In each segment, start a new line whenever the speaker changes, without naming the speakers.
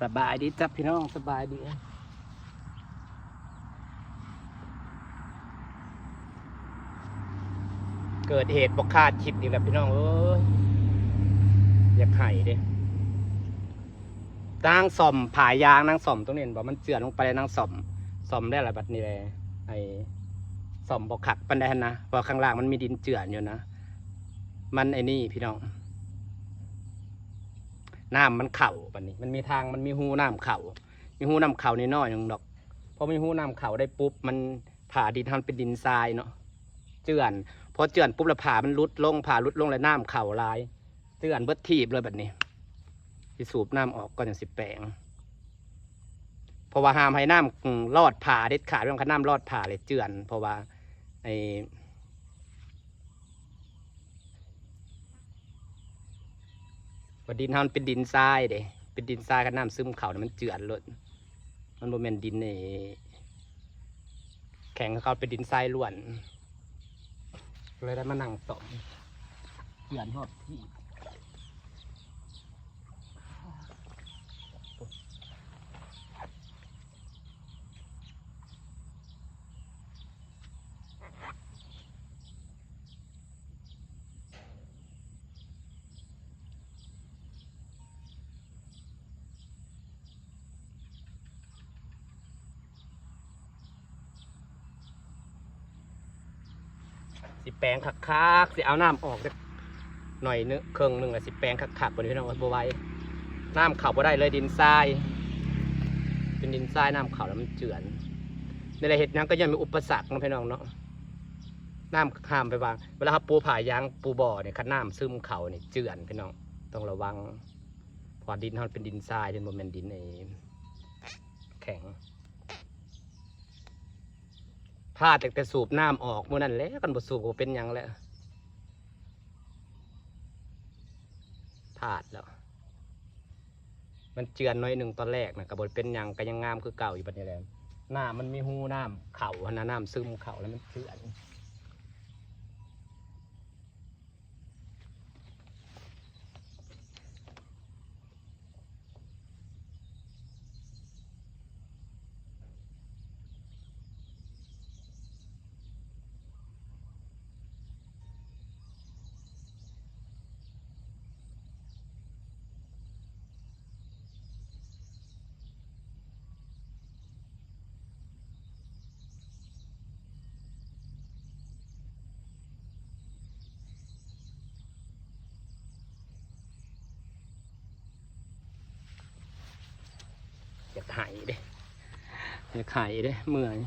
สบายดีจ้ะพี่น้องสบายดีเกิดเหตุบ่คาดคิดอีกแล้วพี่น้องเอ้ยอยากไห้เด้นางส่อมผายางนางส่อมตรงนี้บอกมันเจือนลงไปเลยนางส่อมได้หลายบัดนี้เลยไอ้ส่อมบอกขักปันได้นะเพราะข้างล่างมันมีดินเจือนอยู่นะมันไอ้นี่พี่น้องน้ำมันเข่าปันนี้มันมีทางมันมีหูน้ำเข่ามีหูน้ำเข่านี่น้อยหนึ่งดอกพอมีหูน้ำเข่าได้ปุ๊บมันผ่าดินทำเป็นดินทรายเนาะเจือนพอเจือนปุ๊บแล้วผ่ามันลุดลงแล้วน้ำเข่าลายเจือนเบิดทีบเลยแบบนี้ที่สูบน้ำออกก็อย่างสิแปลงเพราะว่าห้ามให้น้ำรอดผ่าเด็ดขาดเรื่องน้ำรอดผ่าเลยเจือนเพราะว่าไอ้ดินมันเป็นดินทรายเด้เป็นดินทรายกับน้ำซึมเข่าเนี่ยมันเจือนเลยมันโมเมนดินนี่แข็งเขาเป็นดินทรายล้วนเลยได้มานั่งสมเจือนหอดที่สิแปลงคักๆสิเอาน้ำออกหน่อยนึงเครื่องนึงอะสิแปลงคักๆบนนี้พี่น้องบัวไว้น้ำเข่าบ่ได้เลยดินทรายเป็นดินทรายน้ำเข่าแล้วมันเจือนในระเหตุนั้นก็ยังมีอุปสรรคนะพี่น้องเนาะน้ำข้ามไปวางเวลาปูผ่ายางปูบ่อเนี่ยคันน้ำซึมเข่าเนี่ยเจือนพี่น้องต้องระวังพอดินมันเป็นดินทรายเป็นโมเมนดินในแข็งพลาดแต่สูบน้ำออกเมื่อนั้นแล้วกันบสูบก็เป็นยังแล้วพลาดแล้วมันเจือนน้อยหนึ่งตอนแรกนะกับบเป็นยังก็ยังงามคือเก่าอยู่ปัจจุบันหน้ามันมีหูน้ำเข่านะน้ำซึมเข่าแล้วมันเจือนอยากหายเด้อยากหายเด้เมื่อย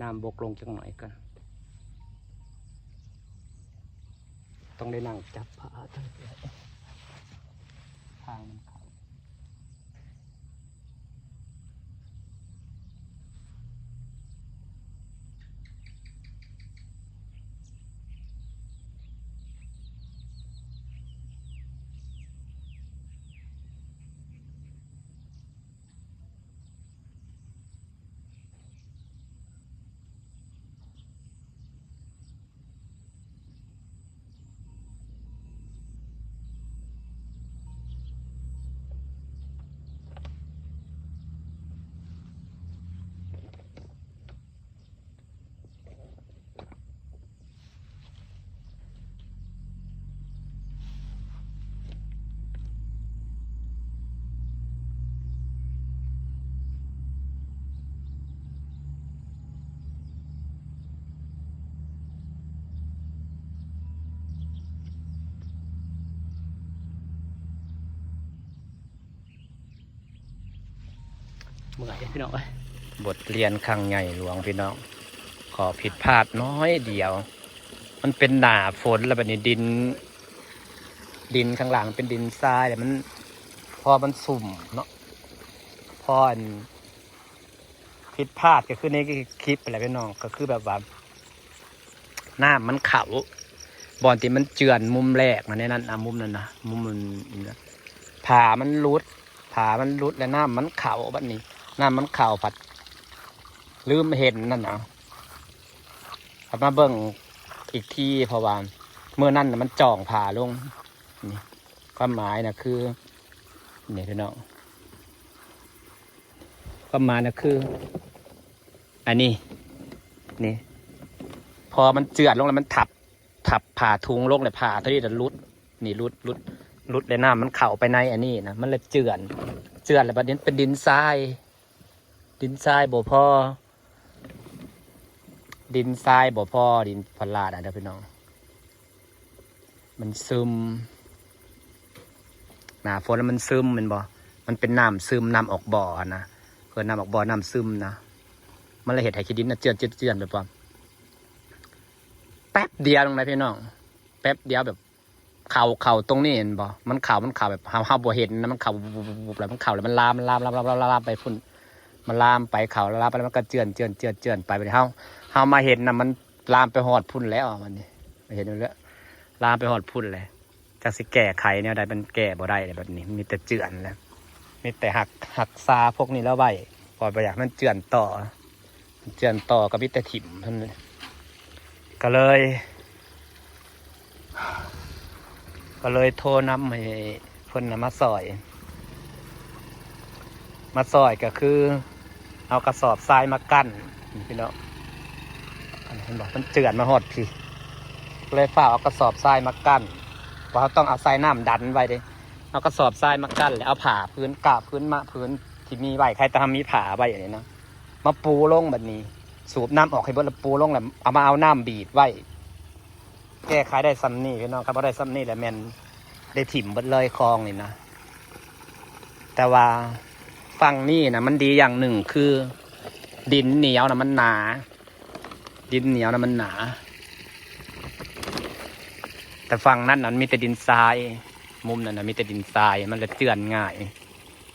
น้ำบกลงจังหน่อยกันต้องได้นั่งจับผ้าทางมันเขาเมื่อยพี่น้องบทเรียนครั้งใหญ่หลวงพี่น้องขอผิดพลาดน้อยเดียวมันเป็นหนาฝนแล้วแบบนี้ดินข้างหลังเป็นดินทรายแต่มันพอมันสุ่มเนาะพอผิดพลาดก็คือในคลิปอะไรพี่น้องก็คือแบบว่าหน้ามันเข่าบอลที่มันเจือนมุมแรกนะในนั้นมุมนั้นนะมุมมันผ่ามันรุดแล้วน้ำมันเข่าแบบนี้น้ำมันเข่าผัดลืมเห็นนั่นนะ เอามาเบิ่งอีกทีเพราะว่าเมื่อนั้นน่ะมันจ่องผ่าลงนี่ความหมายนะคือนี่พี่น้องความหมายนะคืออันนี้นี่พอมันเจือดลงแล้วมันทับผ่าทุงลงเลยผ่าเท่าที่จะรุดนี่รุดเลยน้ำมันเข่าไปในอันนี้นะมันเลยเจือนแล้วประเด็นเป็นดินทรายบ่พอดินทรายบ่พอดินพลาดอ่ะเด้อพี่น้องมันซึมหนาฝนแล้วมันซึมมันบ่มันเป็นน้ำซึมน้ำออกบ่อนะเกิดน้ำออกบ่อน้ำซึมนะมันเลยเห็ดให้ขี้ดินนะเจือนแบบว่าแป๊บเดียวลงไปพี่น้องแป๊บเดียวแบบเข่าตรงนี้เห็นบ่มันเข่าแบบเฮาบ่เห็นนะมันเข่าบุบแล้วมันเข่าแล้วมันลามไปพุ่นมันลามไปเข่าแล้วลามไปแล้วมันก็เจือนไปเฮามาเห็นนะมันลามไปหอดพุ่นแล้วมันนี่มาเห็นแล้วลามไปหอดพุ่นเลยจากสิแก้ไขเนี่ยได้มันแก้บ่ได้เลยแบบนี้มีแต่เจือนแล้วมีแต่หักซาพวกนี้แล้วไว้พอไปอยากมันเจือนต่อกับวิตาถิ่มเท่านั้นก็เลยโทรนำให้เพิ่นมาซอยก็คือเอากระสอบทรายมากั้นพี่น้องเห็นบอกมันเจือนมาหอดพี่เลยฝ่าเอากระสอบทรายมากั้นเพราะเขาต้องเอาทรายน้ำดันไว้ดิเอากระสอบทรายมากั้นแล้วเอาผ่าพื้นกาบพื้นที่มีไว้ใครจะทำมีผ่าไว้อย่างนี้นะมาปูลงแบบนี้สูบน้ำออกให้เบิดแล้วปูลงแล้วเอาน้ำบีบไว้แก้ไขได้ซ้ำนี่พี่น้องครับพอได้ซ้ำนี่แหละแมนได้ถิ่มเบิดเลยคลองนี่นะแต่ว่าฝั่งนี่นะมันดีอย่างหนึ่งคือดินเหนียวนะมันหนาแต่ฝั่งนั้นมีแต่ดินทรายมุมนั้นมีแต่ดินทรายมันเลยเจือนง่าย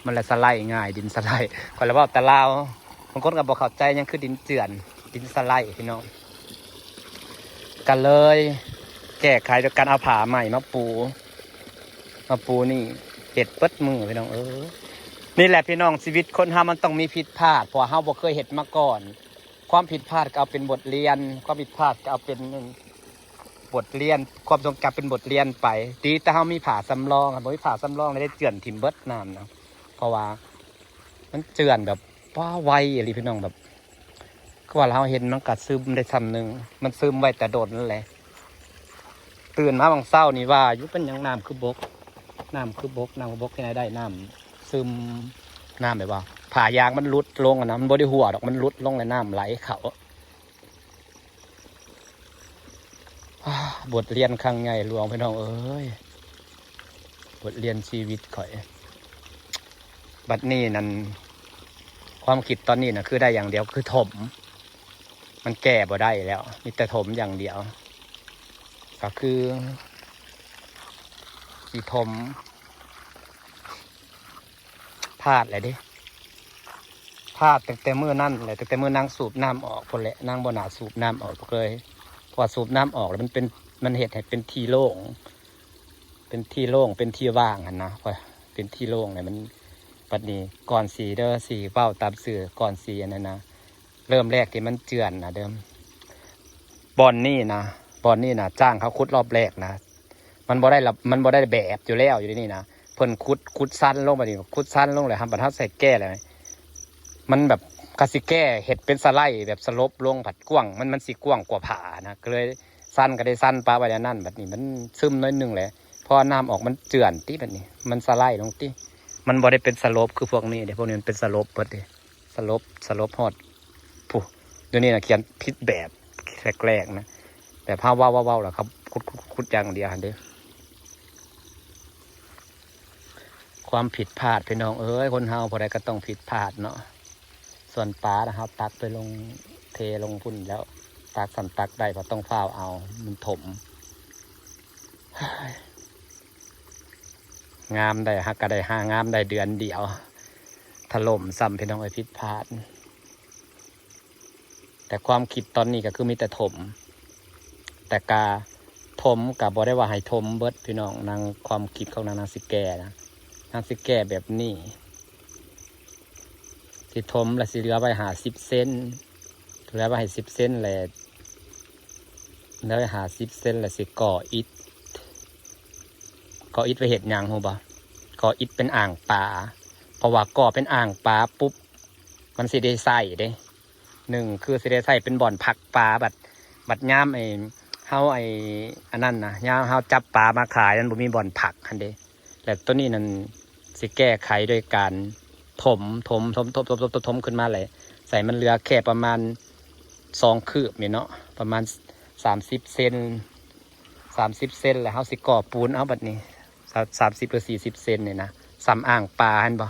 มันเลยสไลด์ง่ายดินสไลด์คนละว่าแต่ลาวบางคนก็บอกเข้าใจยังคือดินเจือนดินสไลด์พี่น้องกันเลยแก้ไขโดยการเอาผ้าใหม่มาปูนี่เห็ดเปิดมือพี่น้องนี่แหละพี่น้องชีวิตคนเฮามันต้องมีผิดพลาดเพราะเฮาบ่เคยเห็ดมาก่อนความผิดพลาดก็เอาเป็นบทเรียนความผิดพลาดก็เอาเป็นบทเรียนความทรงจำเป็นบทเรียนไปดีแต่เฮามีผ่าสำรองครับบ่มีผ่าสำรองเลยได้เจือนถิ่มเบิดน้ำนะเพราะว่ามันเจือนแบบว่าไวอะไรพี่น้องแบบก็ว่าเราเห็นมันกัดซึมได้ซ้ำหนึ่งมันซึมไว้แต่โดดนั่นแหละตื่นมาบางเศร้านี่ว่ายุเป็นยังน้ำคือบกที่ไหนได้น้ำซึมน้ำแบบว่าผ่ายางมันลุดลงนะมันบริหัวดอกมันลุดลงเลยน้ำไหลเขาบทเรียนครั้งใหญ่หลวงพี่น้องบทเรียนชีวิตข่อยบัดนี้นั่นความคิดตอนนี้นะคือได้อย่างเดียวคือถมมันแก้บ่ได้แล้วมีแต่ถมอย่างเดียวก็คือสีถมพลาดเลยดิพลาดแต่เมื่อนั่นเลยแต่เมื่อนางสูบน้ำออกคนแหละนางบ่หนาสูบน้ำออกเลยพอสูบน้ำออกแล้วมันเหตุให้เป็นที่โล่งเป็นที่ว่างนะพอเป็นที่โล่งเนี่ยมันปัดนี้ก่อนสีเป้าตามสื่อก่อนสีอันนั้นนะเริ่มแรกที่มันเจือนนะเดิมบอนนี่นะจ้างเขาขุดรอบแรกนะมันบ่ได้แบบอยู่แล้วอยู่ที่นี่นะเพิ่นขุดสั้นลงมาดิขุดสั้นลงเลยทำบรรทัดใส่แก้เลยมันแบบกาสิแก้เห็ดเป็นสไลด์แบบสลบลงผัดกว้างมันสีกว้างกว่าผานะก็เลยสั้นก็ได้สั้นปลาไว้ในนั่นแบบนี้มันซึมน้อยนึงเลยพอน้ำออกมันเจือนที่แบบนี้มันสไลด์ลงที่มันบ่ได้เป็นสลบคือพวกนี้เดี๋ยวพวกนี้มันเป็นสลบเปิดดิสลบฮอดผู้เดี๋ยวนี้นะเขียนผิดแบบแรกๆนะแต่ภาพว้าวแหละครับคุดอย่างเดียวเด้อความผิดพลาดพี่น้องคนเฮาพอใดก็ต้องผิดพลาดเนาะส่วนปลานะครับตักไปลงเทลงพุ่นแล้วตักสั่นตักได้เพราะต้องฝ้าเอามันถมงามได้ฮักก็ได้5 งามได้เดือนเดียวถล่มซ้ำพี่น้องผิดพลาดแต่ความคิดตอนนี้ก็คือมีแต่ถมแต่กาถมกับบ่ได้ว่าให้ถมเบิดพี่น้องนางความคิดของนางสิแก่นะนางสิแก่แบบนี้ที่ถมและสิเหลือไว้50 เซนเหลือไว้ให้10 เซนแหละ แล้ว50 เซนแล้วสิก่ออิฐไปเห็ดหยังฮู้บ่ก่ออิฐเป็นอ่างปลาเพราะว่าก่อเป็นอ่างปลาปุ๊บมันสิได้ใส่เด้หนึ่งคือสิได้ใส่เป็นบ่อนพักปลาบัดย่ามเฮาอันนั้นนะย่ามเฮาจับปลามาขายนั้นบ่มีบ่อนผักคันเด้แล้วตัวนี้นั่นสิแก้ไขโดยการถมขึ้นมาเลยใส่มันเหลือแค่ประมาณ2 คืบนี่เนาะประมาณ30 เซนแล้วเฮาสิก่อปูนเอาบัดนี้30 หรือ 40 เซนนี่นะซ้ำอ่างปลาหั่นบ่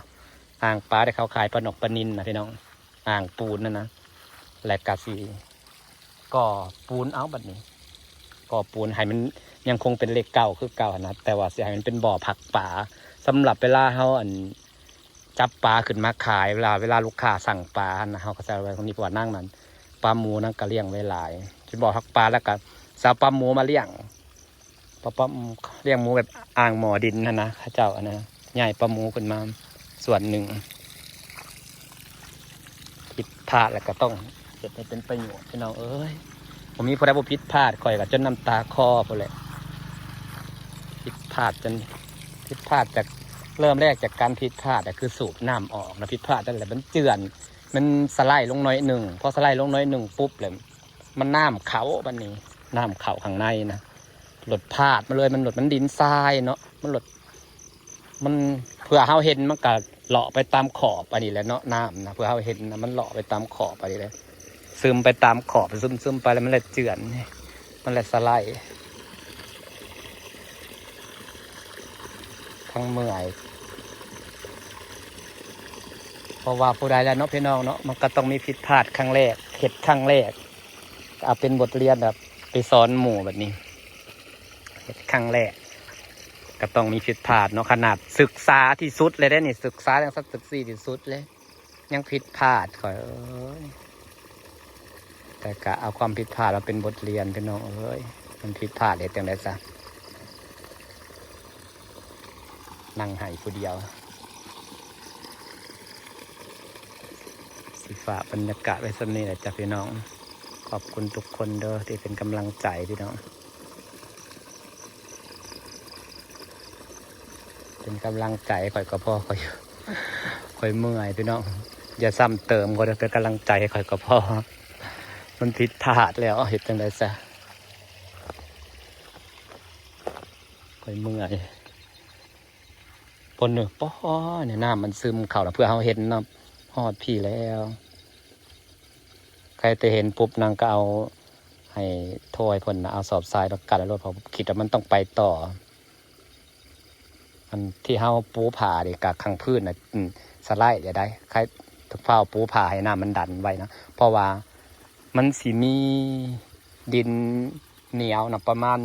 อ่างปลาที่เขาขายปลาหนกปลานิลนะพี่น้องอ่างปูนนั่นนะและกะสิก่อปูนเอาบัดนี้ก่อปูนให้มันยังคงเป็นเลขเก่าคือเก่านะแต่ว่าสิให้มันเป็นบ่อผักปลาสำหรับเวลาเฮาจับปลาขึ้นมาขายเวลาลูกค้าสั่งปลานะเฮาก็จะไว้ตรงนี้เพราะว่านั่งนั้นปลาหมูนั่นก็เลี้ยงไว้หลายสิบ่อผักปลาแล้วก็สาวปลาหมูมาเลี้ยงปลาเลี้ยงหมูแบบอ่างหมอดินนะข้าเจ้าอันนะใหญ่ปลาหมูขึ้นมาส่วนหนึ่งผิดพลาดแล้วก็ต้องเก็บให้เป็นประโยชน์พี่น้องเอ้ยผมมีผู้ใดบ่ผิดพลาดข่อยก็จนน้ำตาคลอพุ่นแหละผิดพลาดจากเริ่มแรกจากการผิดพลาดคือสูบน้ำออกนะผิดพลาดนั่นแหละมันเจือนมันสไลด์ลงน้อยหนึ่งพอสไลด์ลงน้อยหนึ่งปุ๊บเลยมันน้ำเขาบันนี้น้ำเขาข้างในนะหลดพลาดมาเลยมันหลดมันดินทรายเนาะมันหลดมันเผื่อเฮาเห็นมันก็เลาะไปตามขอบอันนี้แหละเนาะน้ำนะเผื่อเฮาเห็นนะมันเลาะไปตามขอบอันนี้เลยซึมไปตามขอบซึมไปแล้วมันเลยเจือนมันเลยสไลด์ทั้งเมื่อยเพราะว่าผู้ใดแล้วเนาะพี่น้องเนาะมันก็ต้องมีผิดพลาดครั้งแรกเห็ดครั้งแรกเอาเป็นบทเรียนแบบไปสอนหมู่แบบนี้เห็ดครั้งแรกก็ต้องมีผิดพลาดเนาะขนาดศึกษาที่สุดเลยได้นี่ศึกษาอย่างศึกษาที่สุดเลยยังผิดพลาดข่อยแต่ก็เอาความผิดพลาดมาเป็นบทเรียนพี่น้องมันผิดพลาดเห็ดอย่างไรซะนั่งไห้ผู้เดียวสิฝากบรรยากาศไว้สักนิดแหละจ้ะพี่น้องขอบคุณทุกคนเด้อที่เป็นกำลังใจพี่น้องเป็นกำลังใจข่อยก็พอข่อยเมื่อยพี่น้องอย่าซ้ำเติมก็เป็นกำลังใจข่อยก็พอมันผิดพลาดแล้วเห็นจังไดซะข่อยเมื่อยปนหนึ่งป้อเนี่ยน้ำมันซึมเข่าแล้วเพื่อเขาเห็นน้ำฮอดพี่แล้วใครจะเห็นปุ๊บนางก็เอาให้โทยพ่นเอาสอบทรายแล้วกัดแล้วรถพอคิดว่ามันต้องไปต่ออันที่เขาปูผ่าดิกับข้างพื้นนะสไลด์จะได้ใครทุกเฝ้าปูผ่าให้น้ำมันดันไว้นะเพราะว่ามันสิมีดินเหนียวนะประมาณ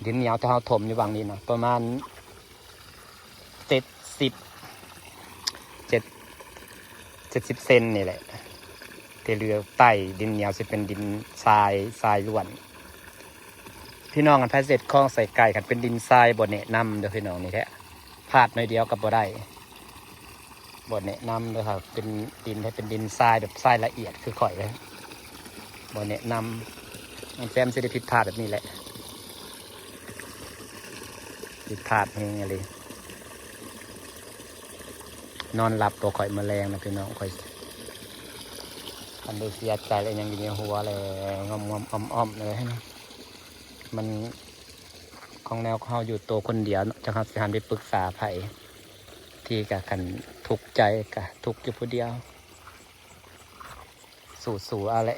ดินเหนียวที่เขาถมอยู่บางนี้นะประมาณ70 เซนนี่แหละที่เรือใต้ดินเหนียวจะเป็นดินทรายล้วนพี่น้องกันพายเสร็จคล้องใส่ไก่กันเป็นดินทรายบ่แนะนำเด้อพี่น้องนี่แท้พลาดหน่อยเดียวกับบ่ได้บ่แนะนำเลยครับเป็นดินให้เป็นดินทรายแบบทรายละเอียดคือข่อยเลยบ่แนะนำมันแซมจะได้ผิดพลาดแบบนี้แหละผิดพลาดเองอะไรนอนหลับตัวข่อยแมลงนะพี่น้องข่อยคันได้เสียใจเลยยังอยู่ในหัวเลยงอมอ้อมเลยนะมันของแนวเขาอยู่ตัวคนเดียวจะครับสิหันไปปรึกษาไผ่ที่กับกันทุกใจกับทุกอยู่ผู้เดียวสู่อะไร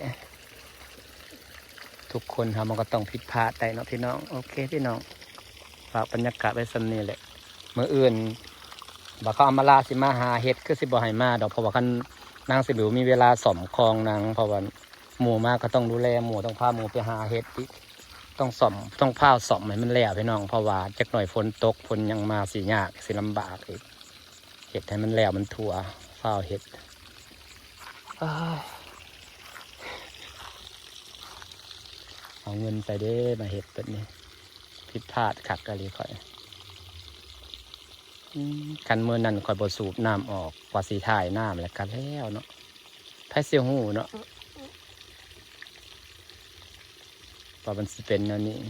ทุกคนครับมันก็ต้องผิดพลาดได้เนาะพี่น้องโอเคพี่น้องฝากบรรยากาศไว้สักนิดแหละเมื่ออื่นบ่เขาเอามาลาสิมาหาเห็ดคือสิบ่ให้มาดอกเพราะว่าคันนางสิบิวมีเวลาสอมคลองนางเพราะว่าหมู่มากก็ต้องดูแลหมู่ต้องพาหมู่ไปหาเห็ดต้องสอมต้องพาสอมให้มันแล้วพี่น้องเพราะว่าจักหน่อยฝนตกฝนยังมาสิยากสิลำบากอีกเห็ดให้มันแล้วมันทั่วเฝ้าเห็ดเอาเงินไปเด้มาเห็ดแบบนี้ผิดพลาดขัดกะลีข่อยกันเมื่อนั้นข่อยบดสูบน้ำออกกว่าสีถ่ายน้ำแล้วกันแล้วเนาะแพ้เสียวหูเนาะ ว่ามันสิเป็นอันนี้